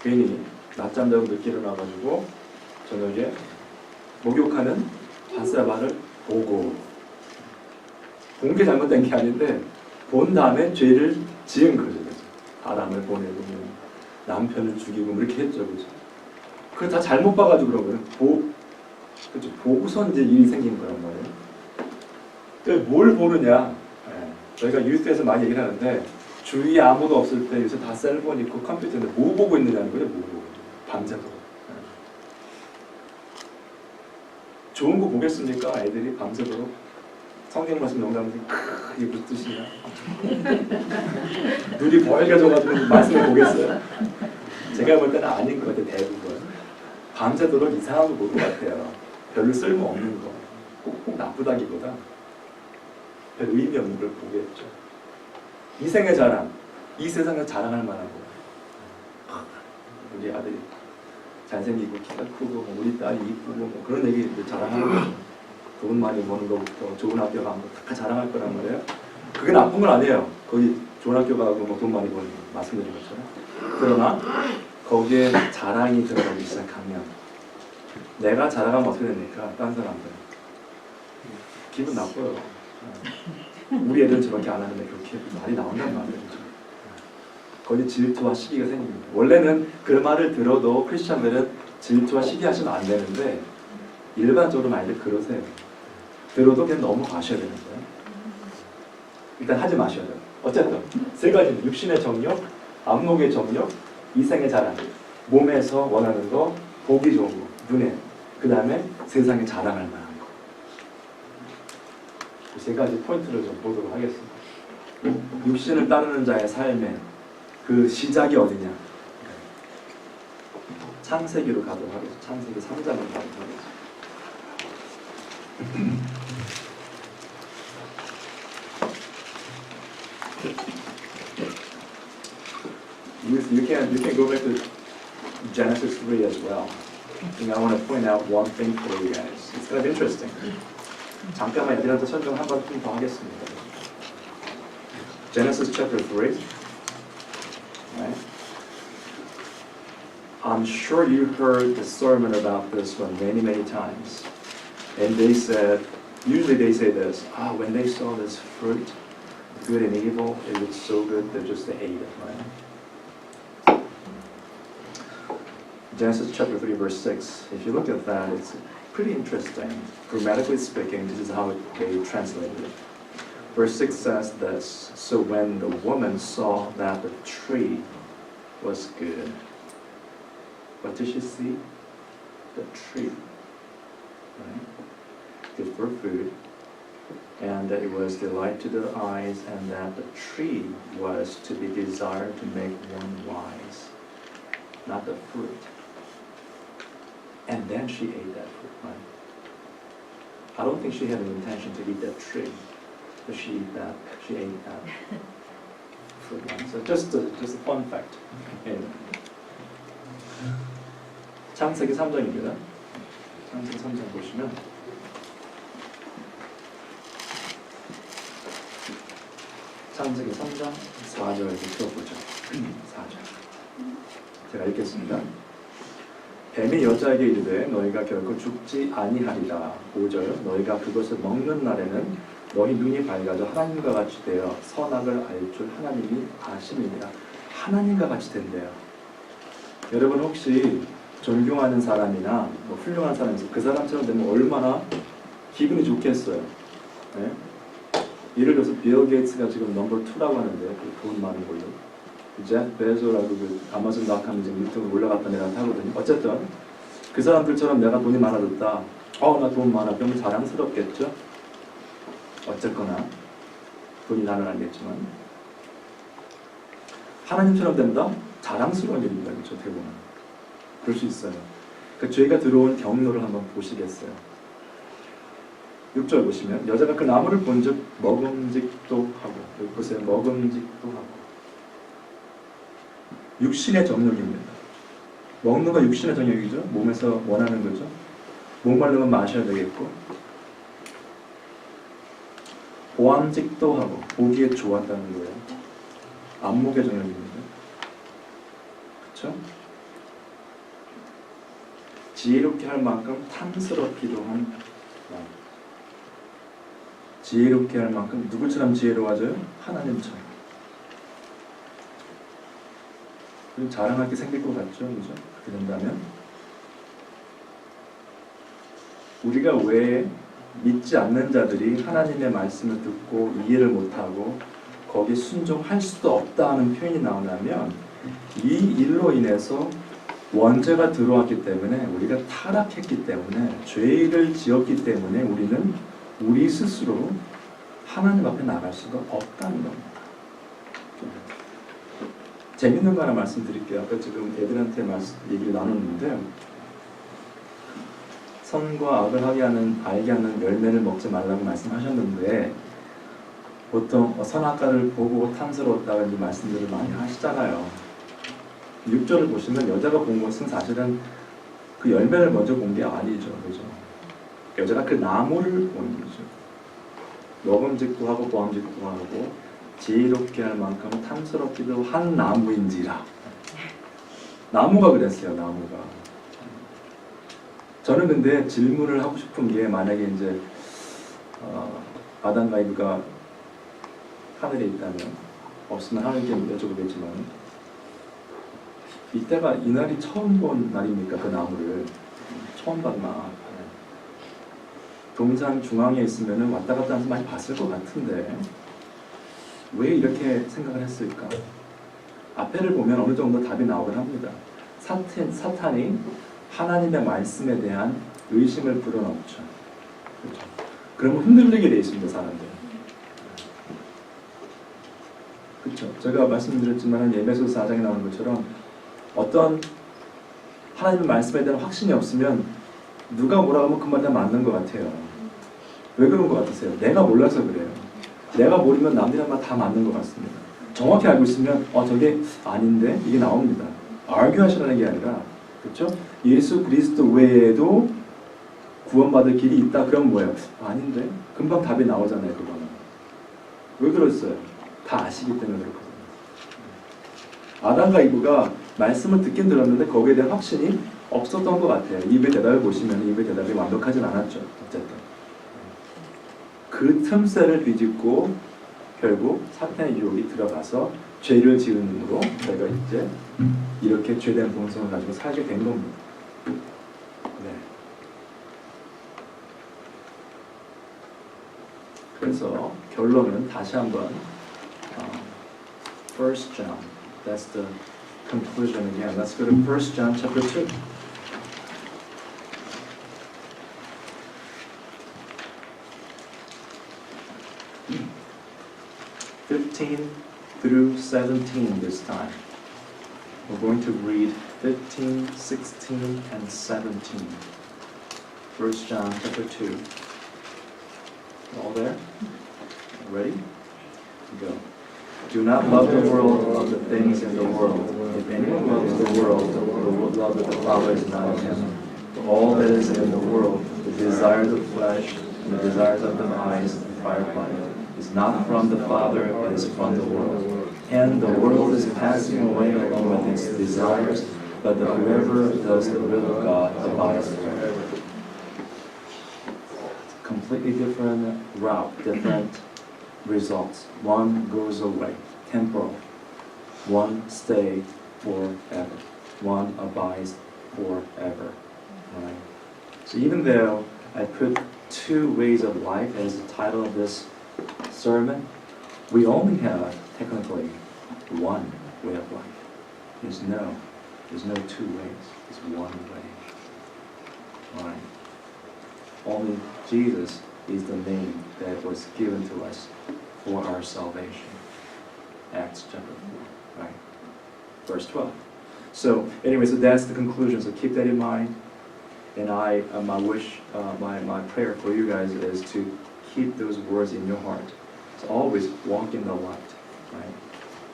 괜히 낮잠 자고 늦게 일어나가지고 저녁에 목욕하는 바세바를 보고 본 게 잘못된 게 아닌데 본 다음에 죄를 지은 거죠. 바람을 보내고 남편을 죽이고 이렇게 했죠. 그죠? 그걸 다 잘못 봐가지고 그런 거예요. 그렇죠. 보고선 이제 일이 생긴 거란 말이에요. 그러니까 뭘 보느냐. 저희가 유스에서 많이 얘기를 하는데 주위에 아무도 없을 때 요새 다 셀폰 있고 컴퓨터인데 뭐 보고 있느냐는 거예요. 뭐 보고. 밤새도록. 좋은 거 보겠습니까? 애들이 밤새도록. 성경 말씀 영감들이 이게 무슨 뜻이냐. 눈이 벌게져가지고 말씀을 보겠어요. 제가 볼 때는 아닌 것 같아요. 대부분. 밤새도록 이상한 거 볼 것 같아요. 별로 쓸모없는 거. 꼭 나쁘다기보다 별 의미 없는 걸 보겠죠. 이생의 자랑. 이 세상에서 자랑할 만한 거. 우리 아들이 잘생기고 키가 크고 뭐 우리 딸이 이쁘고 뭐 그런 얘기를 자랑하는 거죠. 돈 많이 버는 것부터 좋은 학교 가면 다 자랑할 거란 말이에요. 그게 나쁜 건 아니에요. 거기 좋은 학교 가고 뭐 돈 많이 버는 거 말씀드린 것처럼. 그러나 거기에 자랑이 들어가기 시작하면 내가 자랑하면 어떻게 됩니까? 딴 사람들 기분 나빠요. 우리 애들은 저렇게 안 하는데 그렇게 말이 나온단 말이에요. 거기 질투와 시기가 생깁니다. 원래는 그 말을 들어도 크리스찬들은 질투와 시기 하시면 안 되는데 일반적으로 많이들 그러세요. 들어도 그냥 넘어가셔야 되는 거예요. 일단 하지 마셔야 돼요. 어쨌든 세 가지는 육신의 정욕, 안목의 정욕, 이생의 자랑, 몸에서 원하는 거, 보기 좋은 거, 눈에, 그 다음에 세상에 자랑할 만한 거. 세 가지 포인트를 좀 보도록 하겠습니다. 육신을 따르는 자의 삶의 그 시작이 어디냐? 창세기로 가도록 하겠습니다. 창세기 3장으로 가도록 하겠습니다. You can go back to Genesis 3 as well. And I want to point out one thing for you guys. It's kind of interesting. 잠깐만 애들한테 설명 한 번 좀 더 하겠습니다. Genesis chapter 3. Right? I'm sure you heard the sermon about this one many, many times. And they said, usually they say this, when they saw this fruit, good and evil, it looked so good, they just ate it, right? Genesis chapter 3, verse 6. If you look at that, it's pretty interesting. Grammatically speaking, this is how they translated it. Verse 6 says this, so when the woman saw that the tree was good, what did she see? The tree, right? Good for food, and that it was delight to the eyes, and that the tree was to be desired to make one wise, not the fruit. And then she ate that fruit, right? I don't think she had an intention to eat that tree, but she ate that fruit. Right? So just a fun fact. Anyway. 창세기 3장입니다. 창세기 3장 보시면 창세기 3장 4절에서 들어보죠. 4절. 제가 읽겠습니다. 뱀이 여자에게 이르되 너희가 결코 죽지 아니하리라. 5절. 너희가 그것을 먹는 날에는 너희 눈이 밝아져 하나님과 같이 되어 선악을 알 줄 하나님이 아심이니라. 하나님과 같이 된대요. 여러분 혹시 존경하는 사람이나 뭐 훌륭한 사람이 그 사람처럼 되면 얼마나 기분이 좋겠어요. 네? 예를 들어서 빌 게이츠가 지금 넘버 2라고 하는데 그 돈 많은 걸로 제프 베조라고 그 아마존.com 지금 유튜브 올라갔던 애한테 하거든요. 어쨌든 그 사람들처럼 내가 돈이 많아졌다. 나 돈 많아. 그러면 자랑스럽겠죠. 어쨌거나 돈이 나는 알겠지만 하나님처럼 된다? 자랑스러운 일입니다. 그렇죠. 대부분. 그럴 수 있어요. 그러니까 죄가 들어온 경로를 한번 보시겠어요. 6절 보시면 여자가 그 나무를 본즉 먹음직도 하고 여기 보세요. 먹음직도 하고 육신의 정욕입니다. 먹는 거 육신의 정욕이죠. 몸에서 원하는 거죠. 목마르면 마셔야 되겠고 보암직도 하고 보기에 좋았다는 거예요. 안목의 정욕입니다. 그렇죠? 지혜롭게 할 만큼 탐스럽기도 한 마음. 지혜롭게 할 만큼 누구처럼 지혜로워져요? 하나님처럼. 그리고 자랑할 게 생길 것 같죠? 그죠? 그렇게 된다면 우리가 왜 믿지 않는 자들이 하나님의 말씀을 듣고 이해를 못하고 거기에 순종할 수도 없다 하는 표현이 나오냐면 이 일로 인해서 원죄가 들어왔기 때문에 우리가 타락했기 때문에 죄를 지었기 때문에 우리는 우리 스스로 하나님 앞에 나갈 수가 없다는 겁니다. 재밌는 거 하나 말씀드릴게요. 아까 지금 애들한테 얘기를 나눴는데 선과 악을 알게 하는 열매를 먹지 말라고 말씀하셨는데 보통 선악과를 보고 탐스러웠다고 이제 말씀들을 많이 하시잖아요. 6절을 보시면 여자가 본 것은 사실은 그 열매를 먼저 본 게 아니죠. 그죠? 여자가 그 나무를 본 거죠. 먹음직도 하고 보암직도 하고 지혜롭게 할 만큼 탐스럽기도 한 나무인지라. 나무가 그랬어요. 나무가. 저는 근데 질문을 하고 싶은 게 만약에 이제 아담과 이브가 하늘에 있다면 없으면 하늘께 여쭤보겠지만 이때가 이날이 처음 본 날입니까? 그 나무를 처음 봤나? 동산 중앙에 있으면 왔다 갔다 하면서 많이 봤을 것 같은데 왜 이렇게 생각을 했을까? 앞에를 보면 어느 정도 답이 나오긴 합니다. 사탄이 하나님의 말씀에 대한 의심을 불어넣죠. 그렇죠? 그러면 흔들리게 돼 있습니다, 사람들. 그렇죠. 제가 말씀드렸지만 에베소서 4장에 나오는 것처럼 어떤 하나님의 말씀에 대한 확신이 없으면 누가 뭐라고 하면 그 말이 다 맞는 것 같아요. 왜 그런 것 같으세요? 내가 몰라서 그래요. 내가 모르면 남들의 말 다 맞는 것 같습니다. 정확히 알고 있으면 저게 아닌데 이게 나옵니다. argue 하시라는 게 아니라 그렇죠? 예수 그리스도 외에도 구원받을 길이 있다. 그럼 뭐예요? 아닌데? 금방 답이 나오잖아요. 그거는. 왜 그랬어요? 다 아시기 때문에 그렇거든요. 아담과 이브가 말씀을 듣긴 들었는데 거기에 대한 확신이 없었던 것 같아요. 이브의 대답을 보시면 이브의 대답이 완벽하진 않았죠. 어쨌든 그 틈새를 비집고 결국 사탄의 유혹이 들어가서 죄를 지음으로 저희가 이제 이렇게 죄된 본성을 가지고 살게 된 겁니다. 네. 그래서 결론은 다시 한번 1 John, that's the conclusion again. Let's go to 1 John chapter 2. through 17 this time. We're going to read 15, 16, and 17. 1 John chapter 2. All there? Ready? Go. Do not love the world of the things in the world. If anyone loves the world, the love of the Father is not in him. For all that is in the world, the desires of the flesh and the desires of the eyes and pride of life, is not from the Father, it is from the world. And the world is passing away along with its desires, but whoever does the will of God abides forever. Completely different route, different results. One goes away, temporal. One stays forever. One abides forever. Right? So even though I put 2 ways of life as the title of this sermon, we only have technically one way of life. There's no 2 ways. There's one way. Right? Only Jesus is the name that was given to us for our salvation. Acts chapter 4, right? Verse 12. So anyway, so that's the conclusion. So keep that in mind. And my wish, my prayer for you guys is to keep those words in your heart. So always walk in the light, right?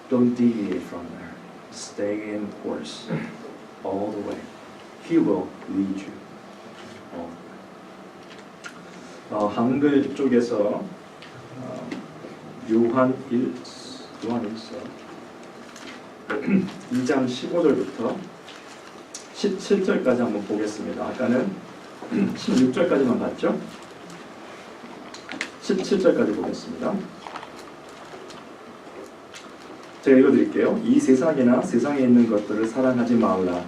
Don't deviate from there. Stay in course all the way. He will lead you all the way. 한글 쪽에서 요한 1서 2장 15절부터 17절까지 한번 보겠습니다. 아까는 16절까지만 봤죠? 17절까지 보겠습니다. 제가 읽어드릴게요. 이 세상이나 세상에 있는 것들을 사랑하지 말라.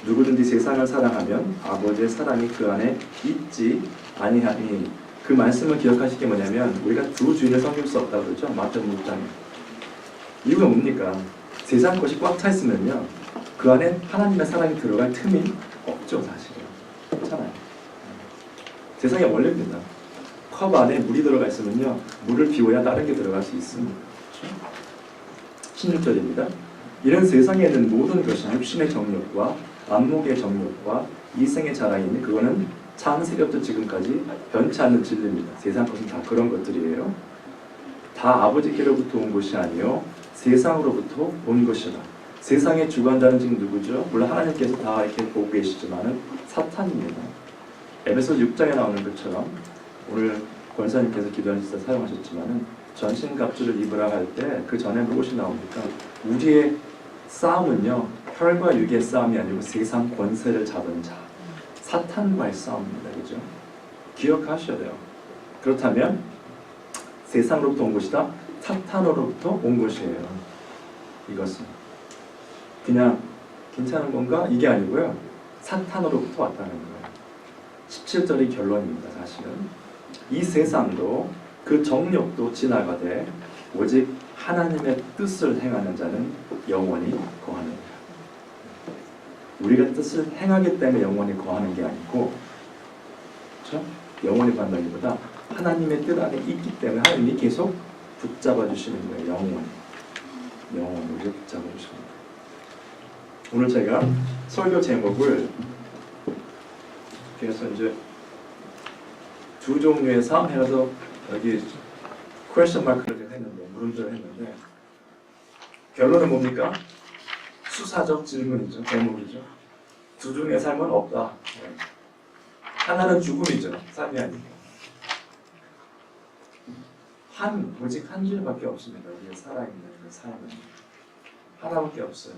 누구든지 세상을 사랑하면 아버지의 사랑이 그 안에 있지 아니하니. 그 말씀을 기억하실 게 뭐냐면 우리가 두 주인을 섬길 수 없다고 그러죠. 마태복음 6장에. 이유가 뭡니까? 세상 것이 꽉 차 있으면요, 그 안에 하나님의 사랑이 들어갈 틈이 없죠. 사실은. 그렇잖아요. 세상의 원리입니다. 컵 안에 물이 들어가 있으면요, 물을 비워야 다른 게 들어갈 수 있습니다. 그렇죠? 16절입니다. 이런 세상에 있는 모든 것이 육신의 정욕과 안목의 정욕과 이생의 자랑이니 그거는 창세기부터 지금까지 변치 않는 진리입니다. 세상 것은 다 그런 것들이에요. 다 아버지께로부터 온 것이 아니요 세상으로부터 온 것이라. 세상의 주관자는 지금 누구죠? 물론 하나님께서 다 이렇게 보고 계시지만은 사탄입니다. 에베소 6장에 나오는 것처럼 오늘 권사님께서 기도하실 때 사용하셨지만은 전신갑주를 입으라 할 때 그 전에 무엇이 나옵니까? 우리의 싸움은요 혈과 육의 싸움이 아니고 세상 권세를 잡은 자 사탄과의 싸움입니다. 그죠? 기억하셔야 돼요. 그렇다면 세상으로부터 온 것이다. 사탄으로부터 온 것이에요. 이것은 그냥 괜찮은 건가? 이게 아니고요. 사탄으로부터 왔다는 거예요. 17절이 결론입니다. 사실은 이 세상도 그 정욕도 지나가되 오직 하나님의 뜻을 행하는 자는 영원히 거하는 거예요. 우리가 뜻을 행하기 때문에 영원히 거하는 게 아니고, 그렇죠? 영원히 거한다기보다 하나님의 뜻 안에 있기 때문에 하나님이 계속 붙잡아 주시는 거예요. 영원으로 붙잡아 주시는 거예요. 오늘 제가 설교 제목을 그래서 이제 두 종류의 삶 해서 여기 퀘스천 마크를 했는데 물음표를 했는데 결론은 뭡니까? 수사적 질문이죠. 제목이죠. 두 종류의 삶은 없다. 하나는 죽음이죠. 삶이 아니고. 오직 한 줄밖에 없습니다. 우리가 살아있는 그 삶은 하나밖에 없어요.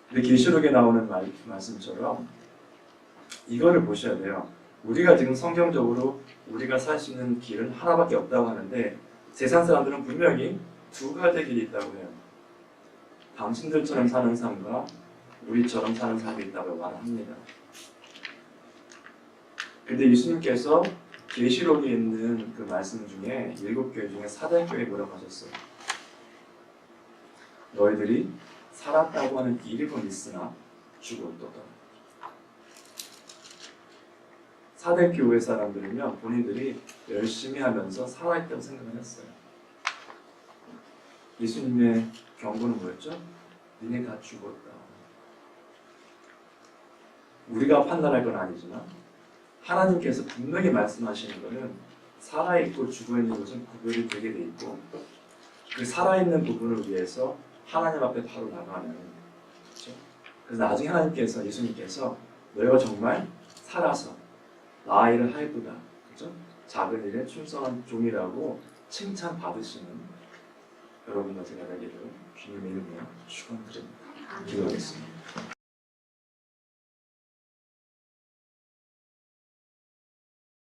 근데 계시록에 나오는 말씀처럼 이거를 보셔야 돼요. 우리가 지금 성경적으로 우리가 살 수 있는 길은 하나밖에 없다고 하는데 세상 사람들은 분명히 두 가지 길이 있다고 해요. 당신들처럼 사는 삶과 우리처럼 사는 삶이 있다고 말합니다. 근데 예수님께서 계시록에 있는 그 말씀 중에 7교회 중에 사대교회에 뭐라고 하셨어요? 너희들이 살았다고 하는 이름은 있으나 죽었도다. 사대교회 사람들은요, 본인들이 열심히 하면서 살아있다고 생각을 했어요. 예수님의 경고는 뭐였죠? 니네 다 죽었다. 우리가 판단할 건 아니지만 하나님께서 분명히 말씀하시는 것은 살아있고 죽어있는 것은 구별이 되게 돼 있고 그 살아있는 부분을 위해서 하나님 앞에 바로 나가는 그렇죠? 그래서 나중에 하나님께서 예수님께서 너희가 정말 살아서 나의 일을 하였도다. 그렇죠? 작은 일에 충성한 종이라고 칭찬 받으시는 여러분과 제가 되기를 주님의 이름으로 축원드립니다. 기도하겠습니다.